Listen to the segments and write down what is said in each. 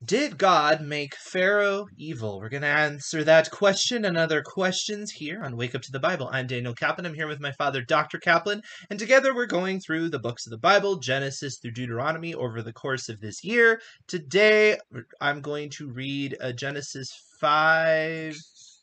Did God make Pharaoh evil? We're going to answer that question and other questions here on Wake Up to the Bible. I'm Daniel Kaplan. I'm here with my father, Dr. Kaplan, and together we're going through the books of the Bible, Genesis through Deuteronomy, over the course of this year. Today, I'm going to read Genesis 5.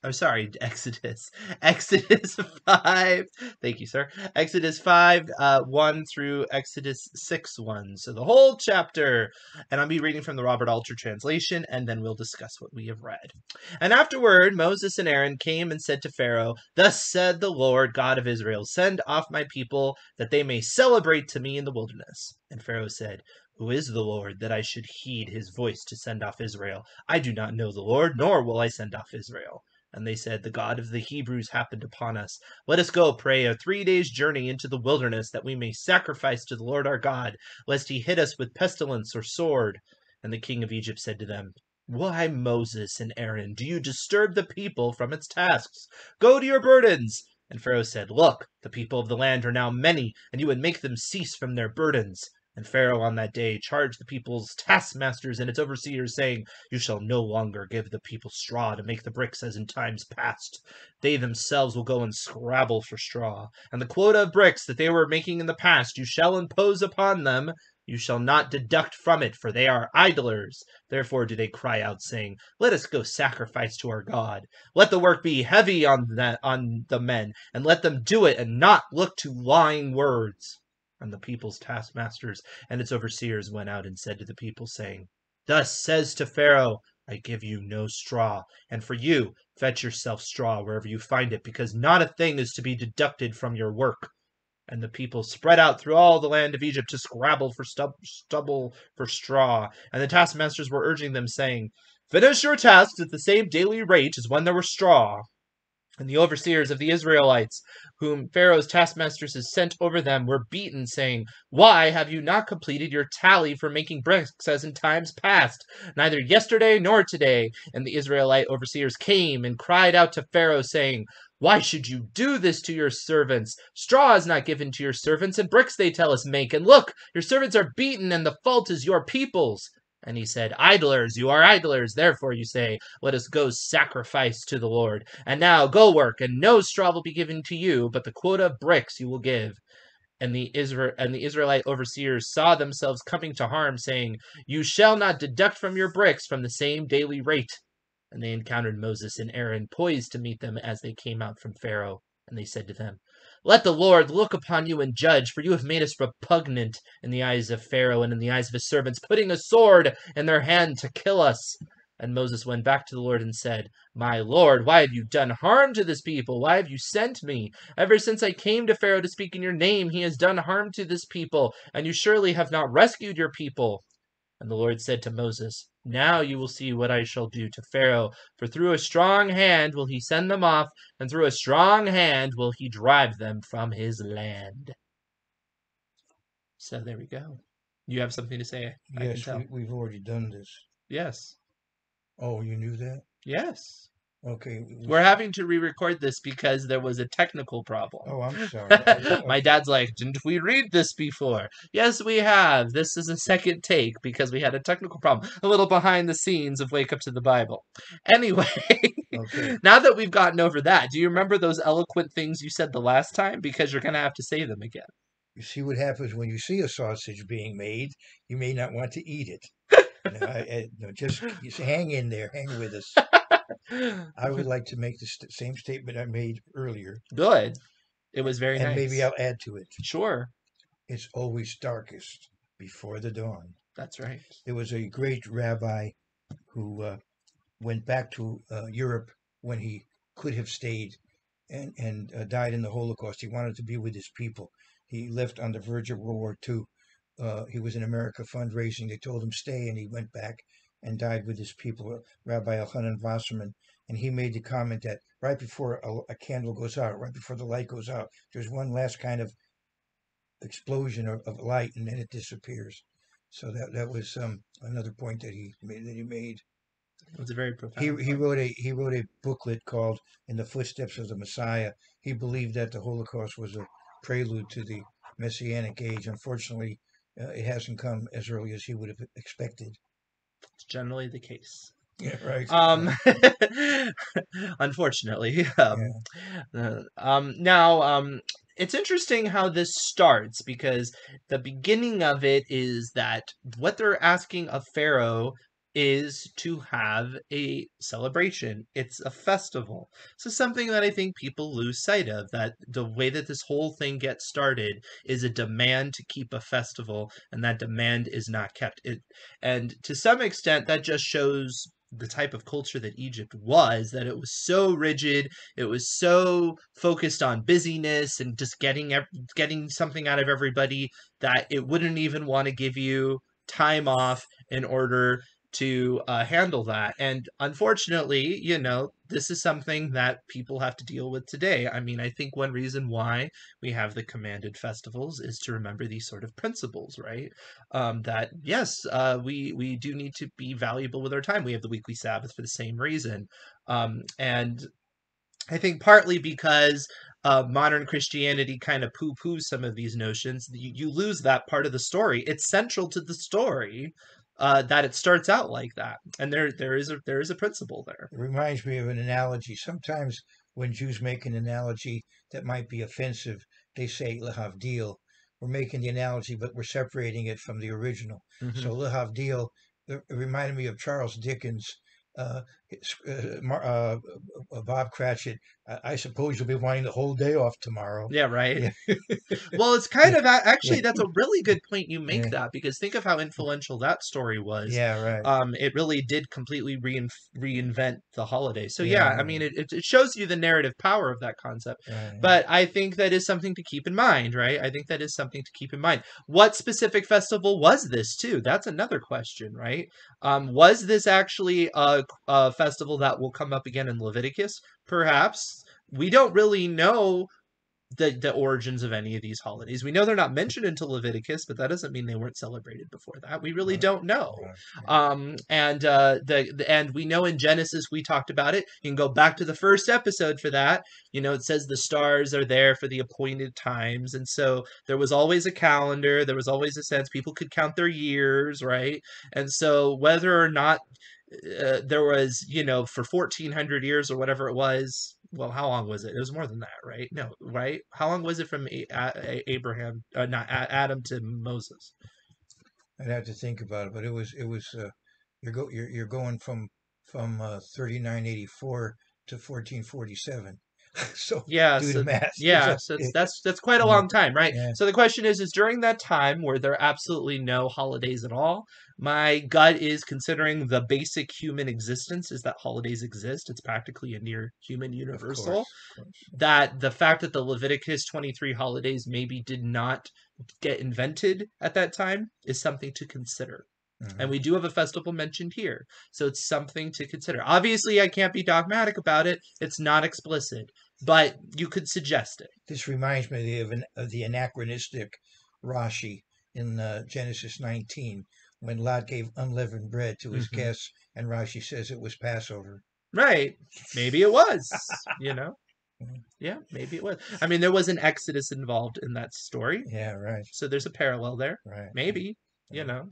I'm sorry, Exodus. Exodus 5. Thank you, sir. Exodus 5, 1 through Exodus 6, 1. So the whole chapter. And I'll be reading from the Robert Alter translation, and then we'll discuss what we have read. And afterward, Moses and Aaron came and said to Pharaoh, "Thus said the Lord God of Israel, send off my people, that they may celebrate to me in the wilderness." And Pharaoh said, "Who is the Lord, that I should heed his voice to send off Israel? I do not know the Lord, nor will I send off Israel." And they said, "The God of the Hebrews happened upon us. Let us go, pray, a 3 days' journey into the wilderness, that we may sacrifice to the Lord our God, lest he hit us with pestilence or sword." And the king of Egypt said to them, "Why, Moses and Aaron, do you disturb the people from its tasks? Go to your burdens." And Pharaoh said, "Look, the people of the land are now many, and you would make them cease from their burdens." And Pharaoh on that day charged the people's taskmasters and its overseers, saying, "You shall no longer give the people straw to make the bricks as in times past. They themselves will go and scrabble for straw. And the quota of bricks that they were making in the past you shall impose upon them. You shall not deduct from it, for they are idlers. Therefore do they cry out, saying, 'Let us go sacrifice to our God.' Let the work be heavy on the men, and let them do it, and not look to lying words." And the people's taskmasters and its overseers went out and said to the people, saying, "Thus says to Pharaoh, I give you no straw, and for you, fetch yourself straw wherever you find it, because not a thing is to be deducted from your work." And the people spread out through all the land of Egypt to scrabble for stubble for straw. And the taskmasters were urging them, saying, "Finish your tasks at the same daily rate as when there was straw." And the overseers of the Israelites, whom Pharaoh's taskmasters had sent over them, were beaten, saying, "Why have you not completed your tally for making bricks as in times past, neither yesterday nor today?" And the Israelite overseers came and cried out to Pharaoh, saying, "Why should you do this to your servants? Straw is not given to your servants, and bricks they tell us make. And look, your servants are beaten, and the fault is your people's." And he said, "Idlers, you are idlers. Therefore you say, 'Let us go sacrifice to the Lord.' And now go work, and no straw will be given to you, but the quota of bricks you will give." And the Israelite overseers saw themselves coming to harm, saying, "You shall not deduct from your bricks from the same daily rate." And they encountered Moses and Aaron, poised to meet them as they came out from Pharaoh. And they said to them, "Let the Lord look upon you and judge, for you have made us repugnant in the eyes of Pharaoh and in the eyes of his servants, putting a sword in their hand to kill us." And Moses went back to the Lord and said, "My Lord, why have you done harm to this people? Why have you sent me? Ever since I came to Pharaoh to speak in your name, he has done harm to this people, and you surely have not rescued your people." And the Lord said to Moses, "Now you will see what I shall do to Pharaoh, for through a strong hand will he send them off, and through a strong hand will he drive them from his land." So there we go. You have something to say? I can Yes, tell. we've already done this. Yes. Oh, you knew that? Yes. Okay. We're having to re-record this because there was a technical problem. Oh, I'm sorry. My Okay. dad's like, "Didn't we read this before?" Yes, we have. This is a second take because we had a technical problem. A little behind the scenes of Wake Up to the Bible. Anyway, Okay. now that we've gotten over that, do you remember those eloquent things you said the last time? Because you're going to have to say them again. You see what happens when you see a sausage being made, you may not want to eat it. No, just hang in there, hang with us. I would like to make the same statement I made earlier, Good. It was very and maybe nice. I'll add to it. Sure. It's always darkest before the dawn. That's right. There was a great rabbi who went back to Europe when he could have stayed and died in the Holocaust. He wanted to be with his people. He left on the verge of World War II. He was in America fundraising. They told him stay, and he went back and died with his people, Rabbi Elchanan Wasserman. And he made the comment that right before a candle goes out, right before the light goes out, there's one last kind of explosion of light, and then it disappears. So that was another point that he made. It was a very profound point. He wrote a booklet called "In the Footsteps of the Messiah." He believed that the Holocaust was a prelude to the Messianic age. Unfortunately, it hasn't come as early as he would have expected. It's generally the case. Yeah, right. Um, unfortunately. Yeah. Now, it's interesting how this starts because the beginning of it is that what they're asking of Pharaoh is to have a celebration. It's a festival. So something that I think people lose sight of, that the way that this whole thing gets started is a demand to keep a festival, and that demand is not kept. And to some extent, that just shows the type of culture that Egypt was, that it was so rigid, it was so focused on busyness and just getting something out of everybody, that it wouldn't even want to give you time off in order to handle that. And unfortunately, this is something that people have to deal with today. I mean, I think one reason why we have the commanded festivals is to remember these sort of principles, right? That yes, we do need to be valuable with our time. We have the weekly Sabbath for the same reason, and I think partly because modern Christianity kind of poo-poos some of these notions, you lose that part of the story. It's central to the story that it starts out like that, and there is a principle there. It reminds me of an analogy. Sometimes when Jews make an analogy that might be offensive, they say lehavdil. We're making the analogy, but we're separating it from the original. Hmm. So lehavdil, it reminded me of Charles Dickens. Uh, Bob Cratchit. I suppose you'll be wanting the whole day off tomorrow. Yeah, right. Yeah, Well, it's kind of yeah, actually, that's a really good point you make, yeah, that because think of how influential that story was. yeah, right. It really did completely reinvent the holiday. So Yeah, yeah, I right, mean, it shows you the narrative power of that concept. right. But I think that is something to keep in mind, right? I think that is something to keep in mind. What specific festival was this too? That's another question, right? Was this actually a festival that will come up again in Leviticus? Perhaps. We don't really know the origins of any of these holidays. We know they're not mentioned until Leviticus, but that doesn't mean they weren't celebrated before that. We really Right, don't know. right, yeah. And we know in Genesis we talked about it. You can go back to the first episode for that. It says the stars are there for the appointed times, and so there was always a calendar. There was always a sense people could count their years, right? And so whether or not there was, for 1400 years or whatever it was. Well, how long was it? It was more than that, right? No, right? How long was it from Abraham, not Adam to Moses? I'd have to think about it, but it was you're going from 3984 to 1447. So Yeah, do the so math. yeah, so that's quite a Yeah, long time, right? yeah, So the question is during that time where there are absolutely no holidays at all, my gut is considering the basic human existence is that holidays exist. It's practically a near human of universal. course, of course. That the fact that the Leviticus 23 holidays maybe did not get invented at that time is something to consider. And Hmm. we do have a festival mentioned here. So it's something to consider. Obviously, I can't be dogmatic about it. It's not explicit, but you could suggest it. This reminds me of the anachronistic Rashi in Genesis 19 when Lot gave unleavened bread to his Hmm. guests, and Rashi says it was Passover. Right. Maybe it was. Mhm. Yeah, maybe it was. I mean, there was an Exodus involved in that story. Yeah, right, So there's a parallel there. right, Maybe, you right. know.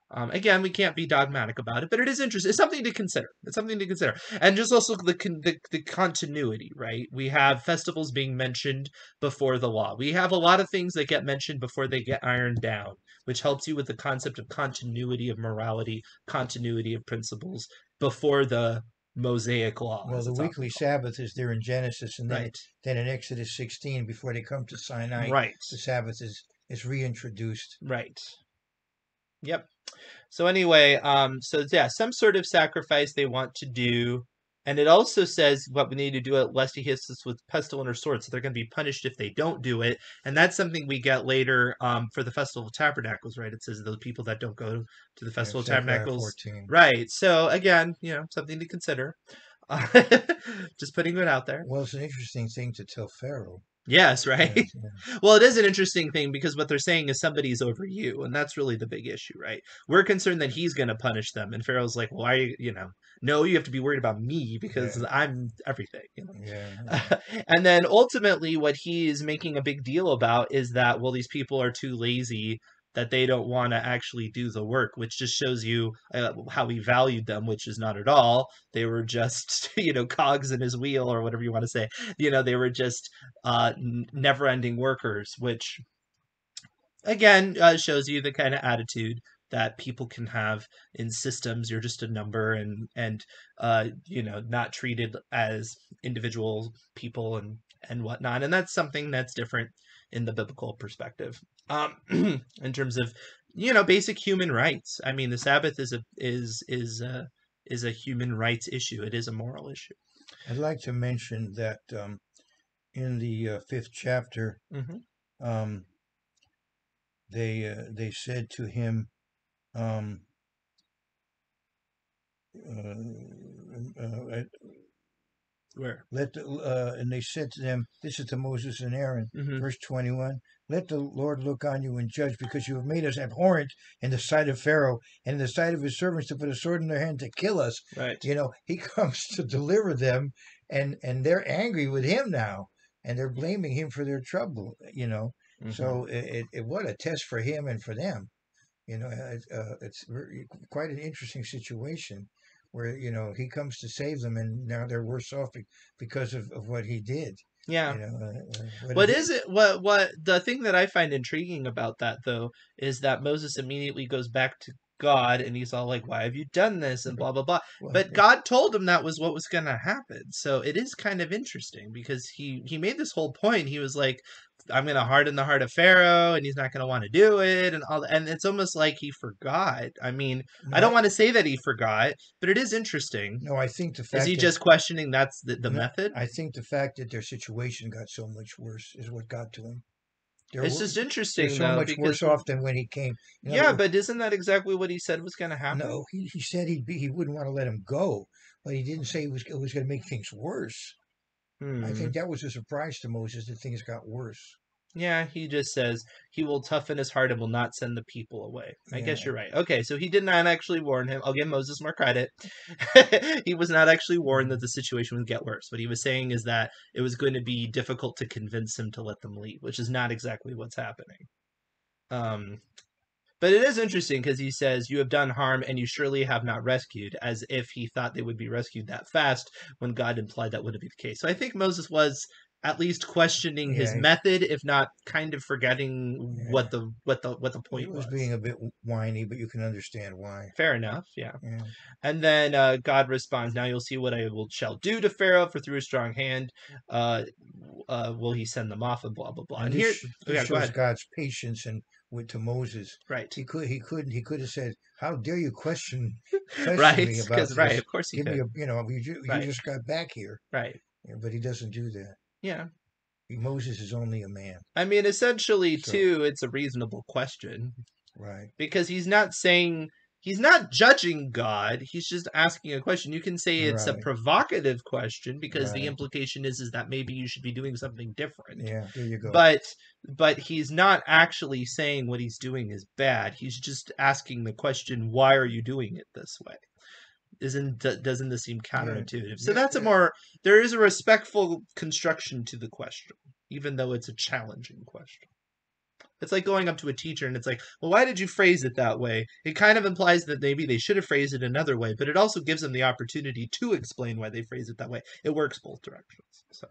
Again, we can't be dogmatic about it, but it is interesting. It's something to consider. It's something to consider, and just also the continuity, right? We have festivals being mentioned before the law. We have a lot of things that get mentioned before they get ironed down, which helps you with the concept of continuity of morality, continuity of principles before the Mosaic law, Well, as the it's often weekly called. Sabbath is there in Genesis, and then Right. then in Exodus 16, before they come to Sinai, Right. the Sabbath is reintroduced. Right. Yep. So anyway, so yeah, some sort of sacrifice they want to do. And it also says what we need to do it lest he hits us with pestilence or sword. So they're going to be punished if they don't do it. And that's something we get later for the Festival of Tabernacles, right? It says the people that don't go to the Yeah, Festival of Zechariah Tabernacles. 14. Right. So again, something to consider. Just putting it out there. Well, it's an interesting thing to tell Pharaoh. Yes, right. Yeah, yeah, Well, it is an interesting thing because what they're saying is somebody's over you, and that's really the big issue, right? We're concerned that he's going to punish them, and Pharaoh's like, "Why, no, you have to be worried about me because yeah, I'm everything." yeah, And then ultimately, what he is making a big deal about is that, well, these people are too lazy. that they don't want to actually do the work, which just shows you how he valued them, which is not at all. They were just, cogs in his wheel or whatever you want to say. They were just never-ending workers, which again shows you the kind of attitude that people can have in systems. You're just a number, and not treated as individual people and whatnot. And that's something that's different in the biblical perspective. In terms of basic human rights. I mean, the Sabbath is a human rights issue. It is a moral issue. I'd like to mention that in the 5th chapter, Mm-hmm. they said to him, Where? And they said to them, this is to Moses and Aaron, Mm-hmm. verse 21, let the Lord look on you and judge, because you have made us abhorrent in the sight of Pharaoh and in the sight of his servants, to put a sword in their hand to kill us. Right. He comes to deliver them, and they're angry with him now, and they're blaming him for their trouble. Mm-hmm. So what a test for him and for them. It's quite an interesting situation where he comes to save them, and now they're worse off because of what he did. Yeah. What is it? What the thing that I find intriguing about that, though, is that Moses immediately goes back to God and he's all like, "Why have you done this?" and blah blah blah. Well, But God told him that was what was going to happen. So it is kind of interesting because he made this whole point. He was like, "I'm going to harden the heart of Pharaoh, and he's not going to want to do it," and all. And it's almost like he forgot. I mean, I don't want to say that he forgot, but it is interesting. No, I think the Is fact he that, just questioning that's the no, method? I think the fact that their situation got so much worse is what got to him. It's just They're interesting so though much because worse off than when he came. yeah, but isn't that exactly what he said was going to happen? No, he said he wouldn't want to let him go, but he didn't say it was going to make things worse. I think that was a surprise to Moses that things got worse. Yeah, he just says he will toughen his heart and will not send the people away. I guess you're right. Okay, so he did not actually warn him. I'll give Moses more credit. He was not actually warned that the situation would get worse. What he was saying is that it was going to be difficult to convince him to let them leave, which is not exactly what's happening. But it is interesting because he says, "You have done harm and you surely have not rescued," as if he thought they would be rescued that fast when God implied that wouldn't be the case. So I think Moses was at least questioning his method, if not kind of forgetting what the point was. He was being a bit whiny, but you can understand why. Fair enough, yeah. And then God responds, "Now you'll see what I shall do to Pharaoh, for through his strong hand will he send them off," and blah blah blah. And here, this shows God's patience to Moses. Right. He could have said, "How dare you question right? me about this? Right, of course he Give could. me you just got back here." Right. But he doesn't do that. Yeah. Moses is only a man. I mean, essentially, too, it's a reasonable question. Right. Because he's not judging God. He's just asking a question. You can say it's a provocative question because the implication is that maybe you should be doing something different. Yeah, there you go. But he's not actually saying what he's doing is bad. He's just asking the question, why are you doing it this way? Doesn't this seem counterintuitive? So that's there is a respectful construction to the question, even though it's a challenging question. It's like going up to a teacher and it's like, well, why did you phrase it that way? It kind of implies that maybe they should have phrased it another way, but it also gives them the opportunity to explain why they phrase it that way. It works both directions. So,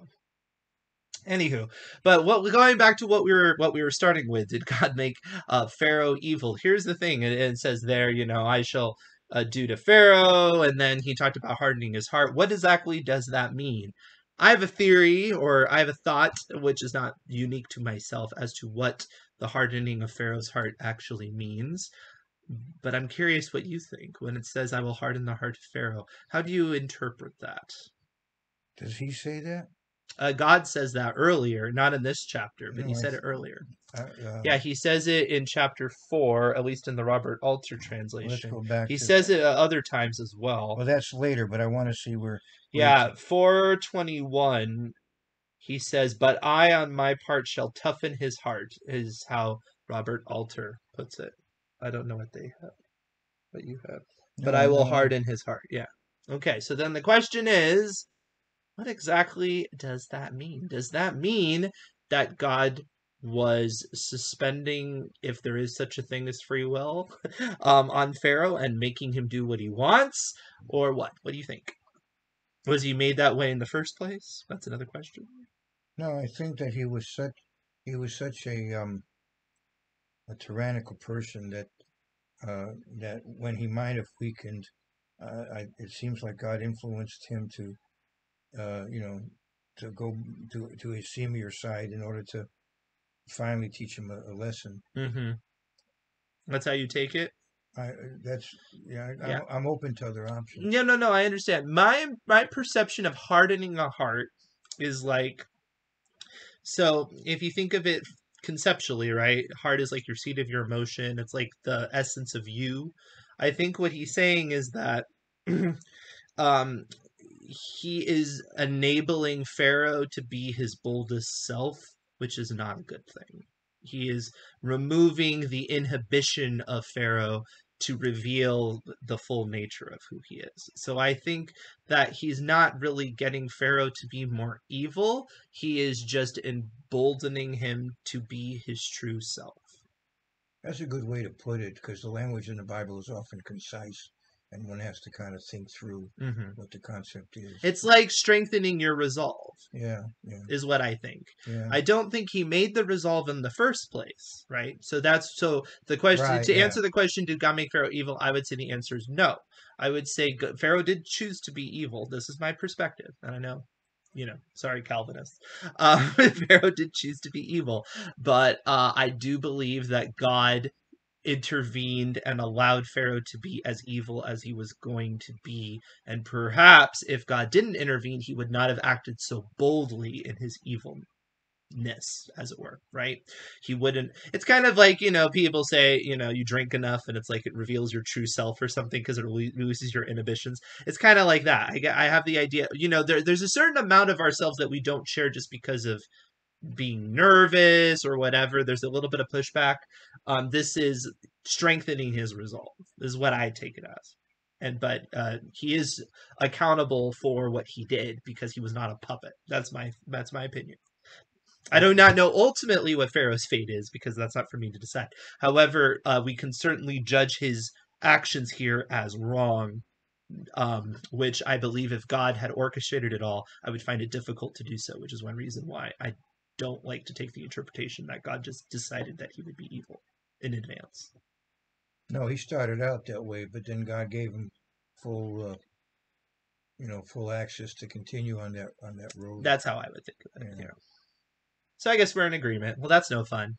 anywho, but going back to what we were starting with, did God make Pharaoh evil? Here's the thing, it says there, I shall do to Pharaoh, and then he talked about hardening his heart. What exactly does that mean? I have a theory, or I have a thought, which is not unique to myself, as to what the hardening of Pharaoh's heart actually means. But I'm curious what you think when it says, "I will harden the heart of Pharaoh." How do you interpret that? Does he say that? God says that earlier, not in this chapter, but he said it earlier. Yeah, he says it in chapter 4, at least in the Robert Alter translation. Let's go back. He says it other times as well. Well, that's later, but I want to see where. Yeah, 4:21. He says, "But I, on my part, shall toughen his heart," is how Robert Alter puts it. I don't know what they have, what you have. But I will harden his heart. Yeah. Okay, so then the question is, what exactly does that mean? Does that mean that God was suspending, if there is such a thing as free will, on Pharaoh and making him do what he wants, or what? What do you think? Was he made that way in the first place? That's another question. No, I think that he was such a tyrannical person that that when he might have weakened, it seems like God influenced him to you know to go to his seamier side in order to finally teach him a lesson. Mm-hmm. That's how you take it? I that's yeah. Yeah. I'm open to other options. No. I understand. My perception of hardening a heart is like, so if you think of it conceptually, right? Heart is like your seat of your emotion. It's like the essence of you. I think what he's saying is that um he is enabling Pharaoh to be his boldest self, which is not a good thing. He is removing the inhibition of Pharaoh to reveal the full nature of who he is. So I think that he's not really getting Pharaoh to be more evil. He is just emboldening him to be his true self. That's a good way to put it because the language in the Bible is often concise, and one has to kind of think through Mm-hmm. what the concept is. It's like strengthening your resolve. Yeah, Is what I think. yeah. I don't think he made the resolve in the first place, right? So the question, Right, to yeah. answer the question, did God make Pharaoh evil? I would say the answer is no. I would say Pharaoh did choose to be evil. This is my perspective, and I know, sorry, Calvinists. Pharaoh did choose to be evil, but I do believe that God intervened and allowed Pharaoh to be as evil as he was going to be. And perhaps if God didn't intervene, he would not have acted so boldly in his evilness, as it were, right? He wouldn't. It's kind of like, people say, you drink enough and it's like it reveals your true self or something because it releases your inhibitions. It's kind of like that. I have the idea, there's a certain amount of ourselves that we don't share just because of being nervous or whatever. There's a little bit of pushback. This is strengthening his resolve, is what I take it as. But he is accountable for what he did because he was not a puppet. That's my opinion. I do not know ultimately what Pharaoh's fate is because that's not for me to decide. However, we can certainly judge his actions here as wrong, which I believe if God had orchestrated it all, I would find it difficult to do so, which is one reason why I don't like to take the interpretation that God just decided that he would be evil in advance. No, he started out that way, but then God gave him full, full access to continue on that road. That's how I would think of it. Yeah. So I guess we're in agreement. Well, that's no fun.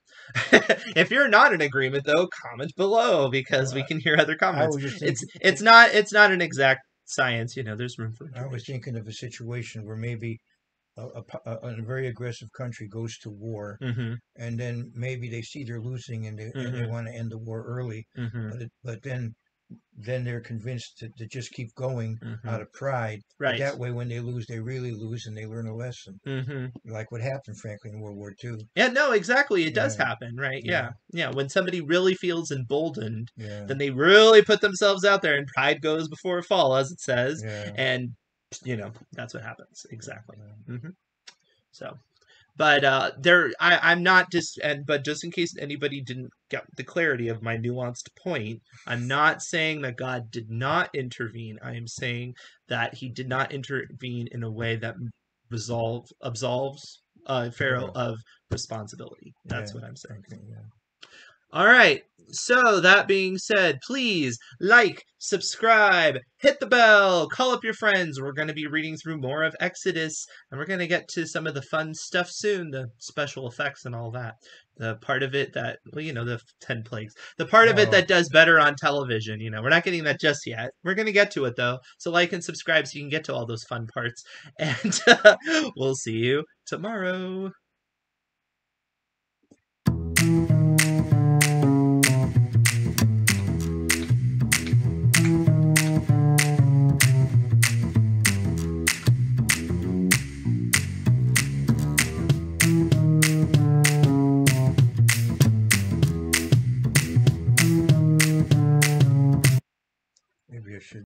If you're not in agreement, though, comment below because we can hear other comments. It's not an exact science. There's room for. I was thinking of a situation where maybe a very aggressive country goes to war, mm-hmm. and then maybe they see they're losing and they want to end the war early, but then they're convinced to just keep going out of pride. Right. But that way, when they lose, they really lose and they learn a lesson. Like what happened, frankly, in World War II. Yeah, no, exactly. It does happen, right? Yeah. When somebody really feels emboldened, then they really put themselves out there and pride goes before a fall, as it says. And, that's what happens. Exactly. So, but I'm not but just in case anybody didn't get the clarity of my nuanced point, I'm not saying that God did not intervene. I am saying that he did not intervene in a way that absolves Pharaoh of responsibility. That's what I'm saying. Okay, All right. So that being said, please like, subscribe, hit the bell, call up your friends. We're going to be reading through more of Exodus, and we're going to get to some of the fun stuff soon, the special effects and all that. The part of it that, the 10 plagues. The part of it that does better on television. We're not getting that just yet. We're going to get to it, though. So like and subscribe so you can get to all those fun parts. And we'll see you tomorrow.